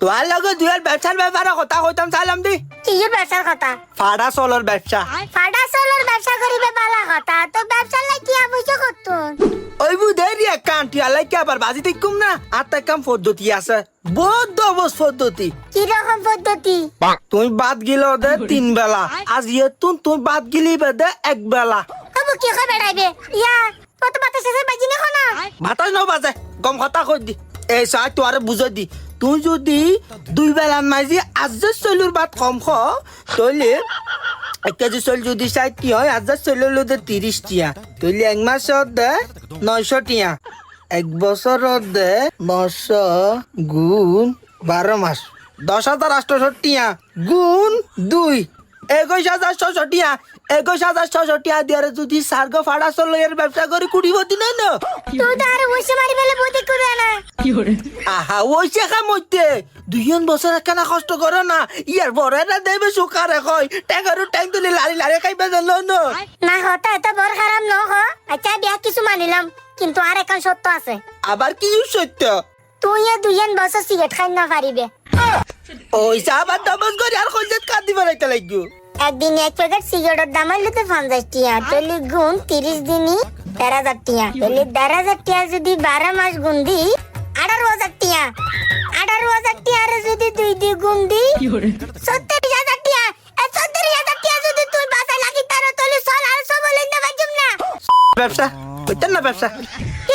তোমার লগে দুয়ের ব্যবসার ব্যাপারে কথা কইতাম চাইলাম দি কি ব্যবসার কথা? ফাড়া চলর ব্যবসা ফাটা সোলার ব্যবসা করিবে পালা কথা, তো ব্যবসা লাই কি আবশ্যক করতুন? ওই বুধেরই এক কান্টি আলাই কি আবার বাজি দেখুম না আর তার কাম পদ্ধতি আছে বহুত দবস পদ্ধতি কি রকম পদ্ধতি? তুই বাদ গিলে ওদের 3 বেলা আজ ইয়েতুন তুই বাদ গিলি বেদে 1 বেলা কবু কি কই বেড়াইবে ইয়া কত বাতা শেষে বাজি নি কোনা? ভাতাস ন বাজে গম কথা কই দি এই সাই তোরে বুঝাই দি তুই যদি 2 বেলা মাঝি আজ যে চলুর বাদ কম খ তইলে 1 কেজি চল যদি 60 হয় আজ যে চলুর 30 টিয়া তইলে 1 মাসত দে 900 টিয়া 1 বছরত দে 900 গুণ 12 মাস 10,800 টিয়া গুণ 2 21,600 টিয়া 21,600 টিয়া দিয়ে যদি সার্গ ফাড়া চলের ব্যবসা করে কুড়িব দিন না তুই তো আর বসে মারি ফেলে বুদ্ধি করে না। আহা ওই শেখা মধ্যে 2 বছর একখানা কষ্ট করে না ইয়ার বড় না দেবে সুকারে কয় টাকারও টাইম তুলে লারি লারি খাইবে জানো না না হতা এত বড় খারাপ ন হ। আচ্ছা বিয়া কিছু মানিলাম, কিন্তু আর এখন সত্য আছে। আবার কি সত্য তুই এ 2 বছর সিগারেট খাই না পারিবে। ওই আবার দমস করে আর কইজত কাট দিবে রাইতে লাগবে একদিন 1 প্যাকেট সিগারেটের দাম হইলে তো 50 টিয়া, তাহলে গুণ 30 দিনই 13,000 টিয়া, তাহলে 13,000 টিয়া যদি 12 মাস গুণ দি 18,000 টিয়া, 18,000 টিয়ার যদি 2 দিয়ে গুণ দি 70,000 টিয়া। এই 70,000 টিয়া যদি তুই বাসা লাগি তার তাহলে চল আর সব বলে না বাজুম না। ব্যবসা কইতেন না ব্যবসা কি